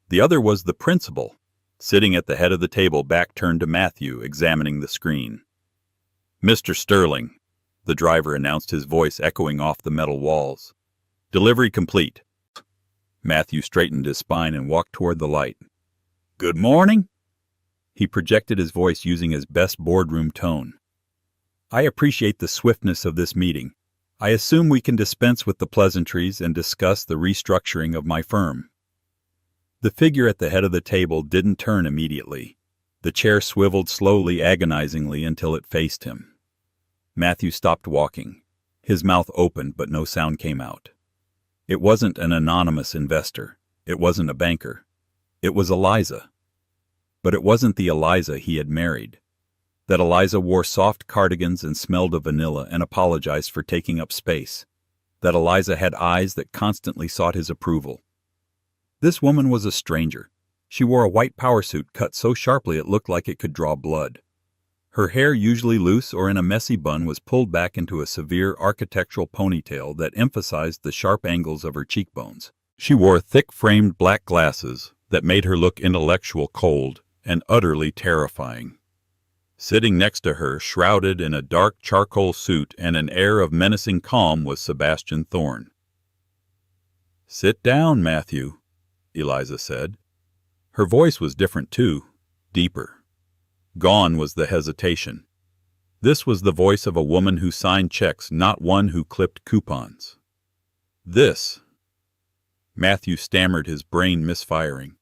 The other was the principal, sitting at the head of the table, back turned to Matthew, examining the screen. "Mr. Sterling," the driver announced, his voice echoing off the metal walls. "Delivery complete." Matthew straightened his spine and walked toward the light. "Good morning." He projected his voice using his best boardroom tone. "I appreciate the swiftness of this meeting. I assume we can dispense with the pleasantries and discuss the restructuring of my firm." The figure at the head of the table didn't turn immediately. The chair swiveled slowly, agonizingly, until it faced him. Matthew stopped walking. His mouth opened, but no sound came out. It wasn't an anonymous investor. It wasn't a banker. It was Eliza. But it wasn't the Eliza he had married. That Eliza wore soft cardigans and smelled of vanilla and apologized for taking up space. That Eliza had eyes that constantly sought his approval. This woman was a stranger. She wore a white power suit cut so sharply it looked like it could draw blood. Her hair, usually loose or in a messy bun, was pulled back into a severe architectural ponytail that emphasized the sharp angles of her cheekbones. She wore thick-framed black glasses that made her look intellectual, cold, and utterly terrifying. Sitting next to her, shrouded in a dark charcoal suit and an air of menacing calm, was Sebastian Thorne. "Sit down, Matthew," Eliza said. Her voice was different too, deeper. Gone was the hesitation. This was the voice of a woman who signed checks, not one who clipped coupons. "This," Matthew stammered, his brain misfiring.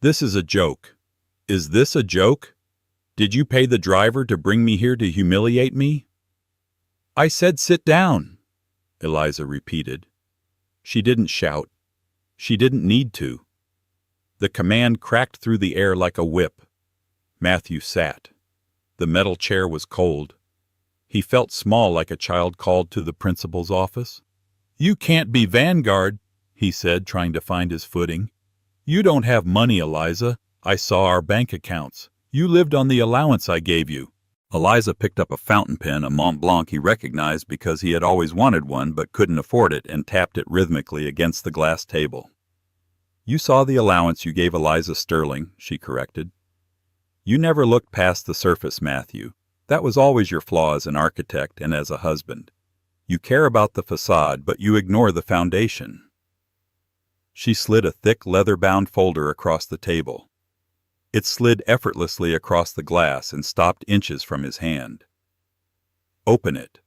"This is a joke. Is this a joke? Did you pay the driver to bring me here to humiliate me?" "I said sit down," Eliza repeated. She didn't shout. She didn't need to. The command cracked through the air like a whip. Matthew sat. The metal chair was cold. He felt small, like a child called to the principal's office. "You can't be Vanguard," he said, trying to find his footing. "You don't have money, Eliza. I saw our bank accounts. You lived on the allowance I gave you." Eliza picked up a fountain pen, a Mont Blanc he recognized because he had always wanted one but couldn't afford it, and tapped it rhythmically against the glass table. "You saw the allowance you gave Eliza Sterling," she corrected. "You never looked past the surface, Matthew. That was always your flaw as an architect and as a husband. You care about the facade, but you ignore the foundation." She slid a thick, leather-bound folder across the table. It slid effortlessly across the glass and stopped inches from his hand. "Open it."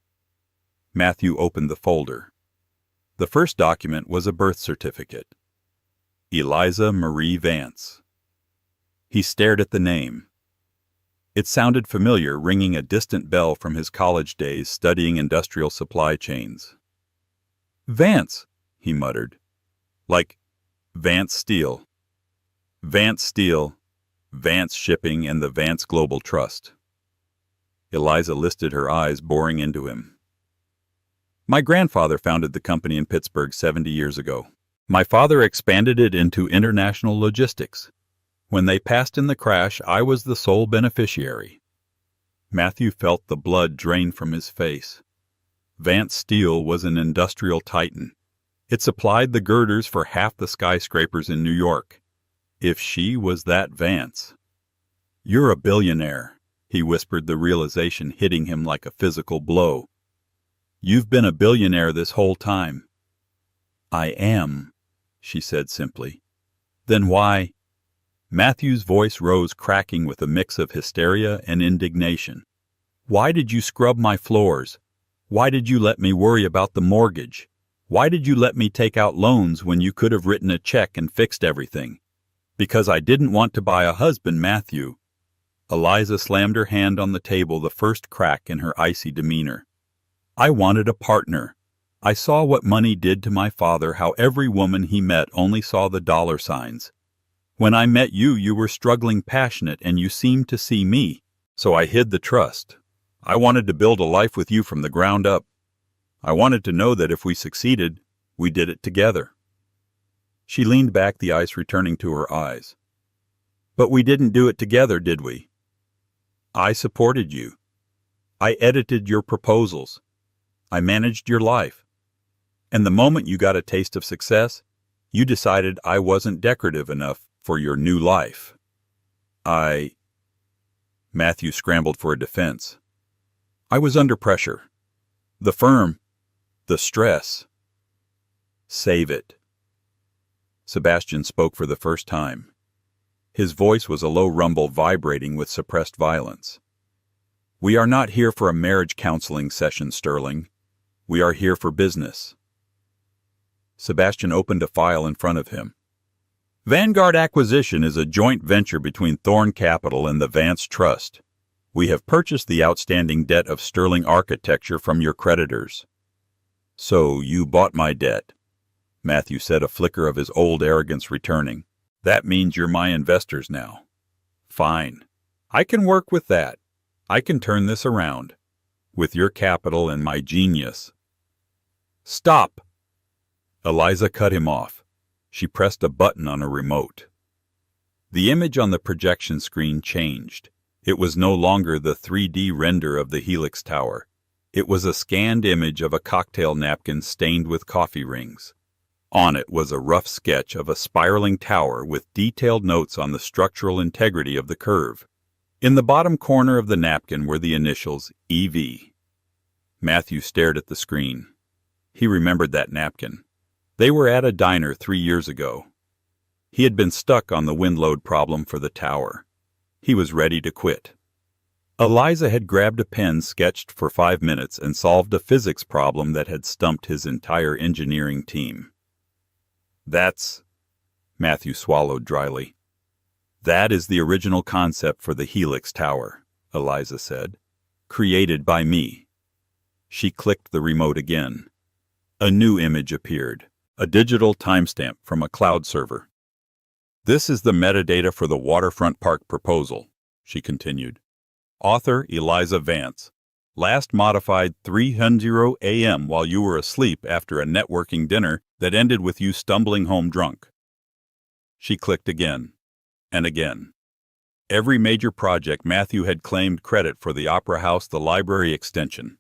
Matthew opened the folder. The first document was a birth certificate. Eliza Marie Vance. He stared at the name. It sounded familiar, ringing a distant bell from his college days studying industrial supply chains. "Vance," he muttered. "Like Vance Steel. Vance Steel, Vance Shipping, and the Vance Global Trust." Eliza listed her eyes, boring into him. "My grandfather founded the company in Pittsburgh 70 years ago. My father expanded it into international logistics. When they passed in the crash, I was the sole beneficiary." Matthew felt the blood drain from his face. Vance Steel was an industrial titan. It supplied the girders for half the skyscrapers in New York. If she was that Vance. "You're a billionaire," he whispered, the realization hitting him like a physical blow. "You've been a billionaire this whole time." "I am," she said simply. "Then why—" Matthew's voice rose, cracking with a mix of hysteria and indignation. "Why did you scrub my floors? Why did you let me worry about the mortgage? Why did you let me take out loans when you could have written a check and fixed everything? Because I didn't want to buy a husband, Matthew." Eliza slammed her hand on the table, the first crack in her icy demeanor. "I wanted a partner. I saw what money did to my father, how every woman he met only saw the dollar signs. When I met you, you were struggling, passionate, and you seemed to see me. So I hid the trust. I wanted to build a life with you from the ground up. I wanted to know that if we succeeded, we did it together. She leaned back, the ice returning to her eyes. But we didn't do it together, did we? I supported you. I edited your proposals. I managed your life. And the moment you got a taste of success, you decided I wasn't decorative enough for your new life. Matthew scrambled for a defense. I was under pressure. The firm, the stress. Save it. Sebastian spoke for the first time. His voice was a low rumble vibrating with suppressed violence. We are not here for a marriage counseling session, Sterling. We are here for business. Sebastian opened a file in front of him. Vanguard Acquisition is a joint venture between Thorn Capital and the Vance Trust. We have purchased the outstanding debt of Sterling Architecture from your creditors. So you bought my debt, Matthew said, a flicker of his old arrogance returning. That means you're my investors now. Fine. I can work with that. I can turn this around. With your capital and my genius. Stop! Eliza cut him off. She pressed a button on a remote. The image on the projection screen changed. It was no longer the 3D render of the Helix Tower. It was a scanned image of a cocktail napkin stained with coffee rings. On it was a rough sketch of a spiraling tower with detailed notes on the structural integrity of the curve. In the bottom corner of the napkin were the initials EV. Matthew stared at the screen. He remembered that napkin. They were at a diner 3 years ago. He had been stuck on the wind load problem for the tower. He was ready to quit. Eliza had grabbed a pen, sketched for 5 minutes, and solved a physics problem that had stumped his entire engineering team. Matthew swallowed dryly. That is the original concept for the Helix Tower, Eliza said. Created by me. She clicked the remote again. A new image appeared. A digital timestamp from a cloud server. This is the metadata for the waterfront park proposal, she continued. Author Eliza Vance. Last modified 3:00 a.m. while you were asleep after a networking dinner that ended with you stumbling home drunk. She clicked again, and again. Every major project Matthew had claimed credit for: the Opera House, the library extension.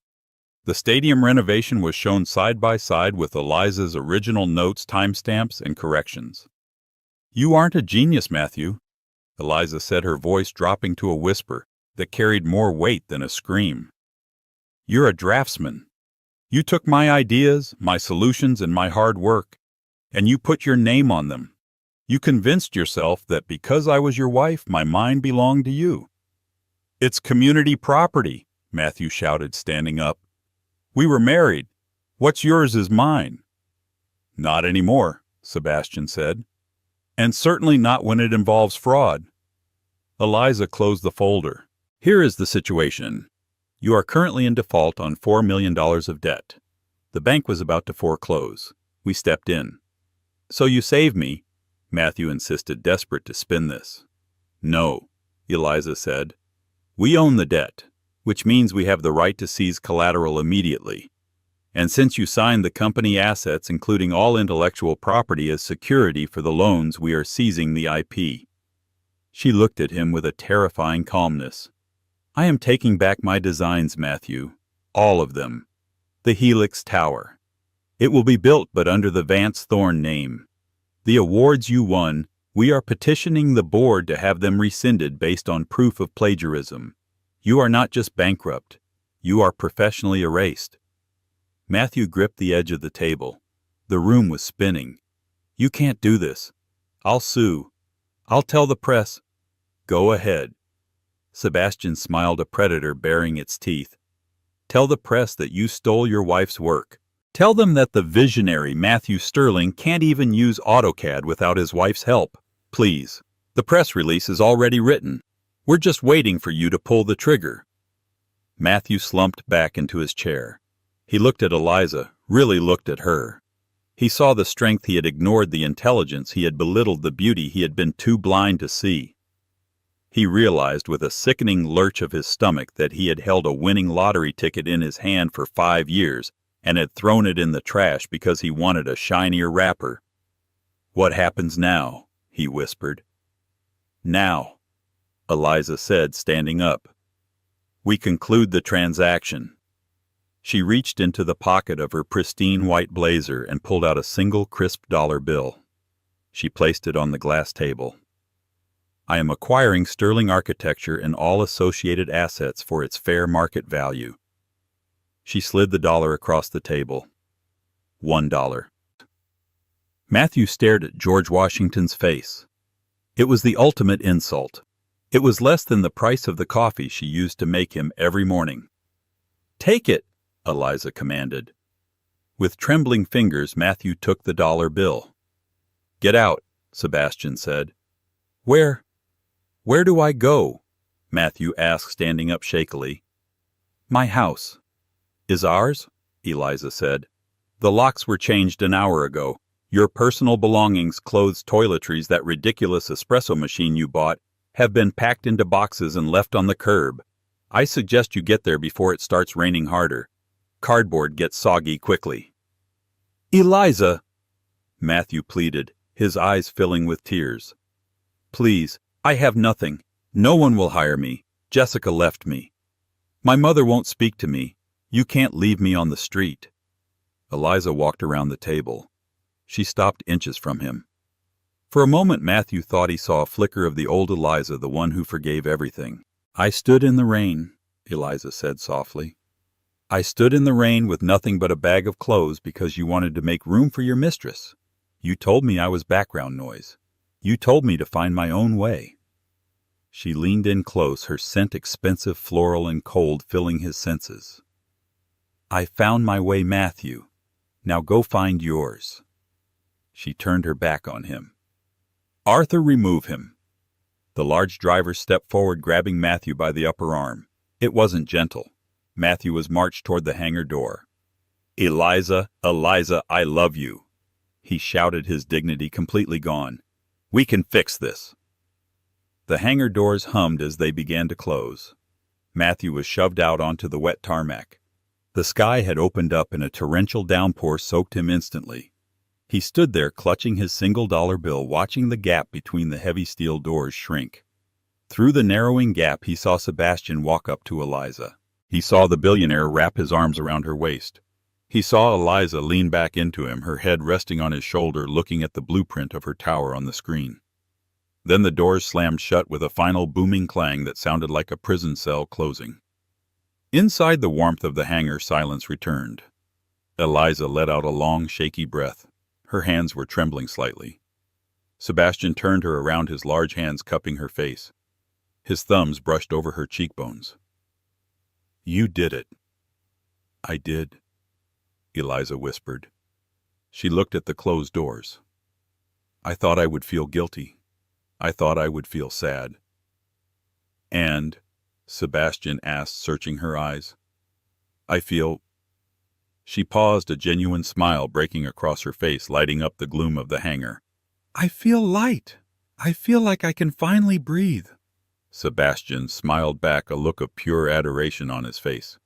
The stadium renovation was shown side by side with Eliza's original notes, timestamps, and corrections. You aren't a genius, Matthew, Eliza said, her voice dropping to a whisper that carried more weight than a scream. You're a draftsman. You took my ideas, my solutions, and my hard work, and you put your name on them. You convinced yourself that because I was your wife, my mind belonged to you. It's community property, Matthew shouted, standing up. We were married. What's yours is mine. Not anymore, Sebastian said. And certainly not when it involves fraud. Eliza closed the folder. Here is the situation. You are currently in default on $4 million of debt. The bank was about to foreclose. We stepped in. So you save me, Matthew insisted, desperate to spin this. No, Eliza said. We own the debt, which means we have the right to seize collateral immediately. And since you signed the company assets, including all intellectual property, as security for the loans, we are seizing the IP. She looked at him with a terrifying calmness. I am taking back my designs, Matthew. All of them. The Helix Tower. It will be built, but under the Vance Thorn name. The awards you won, we are petitioning the board to have them rescinded based on proof of plagiarism. You are not just bankrupt. You are professionally erased. Matthew gripped the edge of the table. The room was spinning. You can't do this. I'll sue. I'll tell the press. Go ahead. Sebastian smiled, a predator baring its teeth. Tell the press that you stole your wife's work. Tell them that the visionary Matthew Sterling can't even use AutoCAD without his wife's help. Please. The press release is already written. We're just waiting for you to pull the trigger. Matthew slumped back into his chair. He looked at Eliza, really looked at her. He saw the strength he had ignored, the intelligence he had belittled, the beauty he had been too blind to see. He realized with a sickening lurch of his stomach that he had held a winning lottery ticket in his hand for 5 years and had thrown it in the trash because he wanted a shinier wrapper. "What happens now?" he whispered. "Now," Eliza said, standing up. "We conclude the transaction." She reached into the pocket of her pristine white blazer and pulled out a single crisp dollar bill. She placed it on the glass table. "I am acquiring Sterling Architecture and all associated assets for its fair market value." She slid the dollar across the table. $1. Matthew stared at George Washington's face. It was the ultimate insult. It was less than the price of the coffee she used to make him every morning. "Take it," Eliza commanded. With trembling fingers, Matthew took the dollar bill. "Get out," Sebastian said. Where do I go?" Matthew asked, standing up shakily. "My house." "Is ours?" Eliza said. "The locks were changed an hour ago. Your personal belongings, clothes, toiletries, that ridiculous espresso machine you bought, have been packed into boxes and left on the curb. I suggest you get there before it starts raining harder. Cardboard gets soggy quickly." "Eliza!" Matthew pleaded, his eyes filling with tears. "Please, I have nothing. No one will hire me. Jessica left me. My mother won't speak to me. You can't leave me on the street." Eliza walked around the table. She stopped inches from him. For a moment Matthew thought he saw a flicker of the old Eliza, the one who forgave everything. "I stood in the rain," Eliza said softly. "I stood in the rain with nothing but a bag of clothes because you wanted to make room for your mistress. You told me I was background noise. You told me to find my own way." She leaned in close, her scent expensive, floral, and cold, filling his senses. "I found my way, Matthew. Now go find yours." She turned her back on him. "Arthur, remove him." The large driver stepped forward, grabbing Matthew by the upper arm. It wasn't gentle. Matthew was marched toward the hangar door. "Eliza, Eliza, I love you," he shouted, his dignity completely gone. "We can fix this." The hangar doors hummed as they began to close. Matthew was shoved out onto the wet tarmac. The sky had opened up and a torrential downpour soaked him instantly. He stood there clutching his single dollar bill, watching the gap between the heavy steel doors shrink. Through the narrowing gap he saw Sebastian walk up to Eliza. He saw the billionaire wrap his arms around her waist. He saw Eliza lean back into him, her head resting on his shoulder, looking at the blueprint of her tower on the screen. Then the doors slammed shut with a final booming clang that sounded like a prison cell closing. Inside the warmth of the hangar, silence returned. Eliza let out a long, shaky breath. Her hands were trembling slightly. Sebastian turned her around, his large hands cupping her face. His thumbs brushed over her cheekbones. "You did it." "I did," Eliza whispered. She looked at the closed doors. "I thought I would feel guilty. I thought I would feel sad." "And?" Sebastian asked, searching her eyes. "I feel—" She paused, a genuine smile breaking across her face, lighting up the gloom of the hangar. "I feel light. I feel like I can finally breathe." Sebastian smiled back, a look of pure adoration on his face.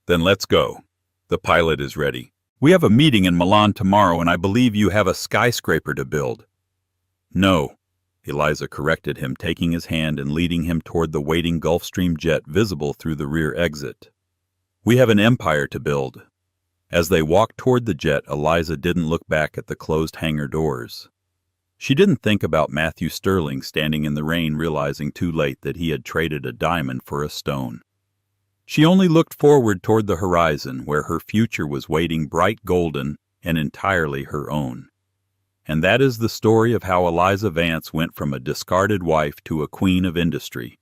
"Then let's go. The pilot is ready. We have a meeting in Milan tomorrow, and I believe you have a skyscraper to build." "No," Eliza corrected him, taking his hand and leading him toward the waiting Gulfstream jet visible through the rear exit. "We have an empire to build." As they walked toward the jet, Eliza didn't look back at the closed hangar doors. She didn't think about Matthew Sterling standing in the rain, realizing too late that he had traded a diamond for a stone. She only looked forward toward the horizon, where her future was waiting, bright, golden, and entirely her own. And that is the story of how Eliza Vance went from a discarded wife to a queen of industry.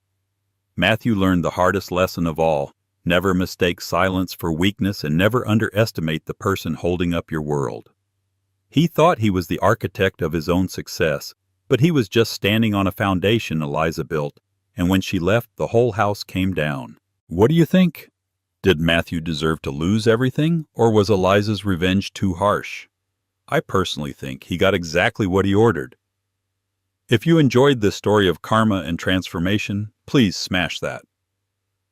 Matthew learned the hardest lesson of all: never mistake silence for weakness and never underestimate the person holding up your world. He thought he was the architect of his own success, but he was just standing on a foundation Eliza built, and when she left, the whole house came down. What do you think? Did Matthew deserve to lose everything, or was Eliza's revenge too harsh? I personally think he got exactly what he ordered. If you enjoyed this story of karma and transformation, please smash that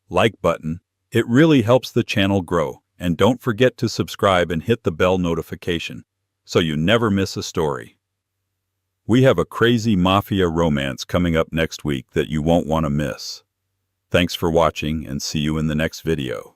like button. It really helps the channel grow. And don't forget to subscribe and hit the bell notification so you never miss a story. We have a crazy mafia romance coming up next week that you won't want to miss. Thanks for watching and see you in the next video.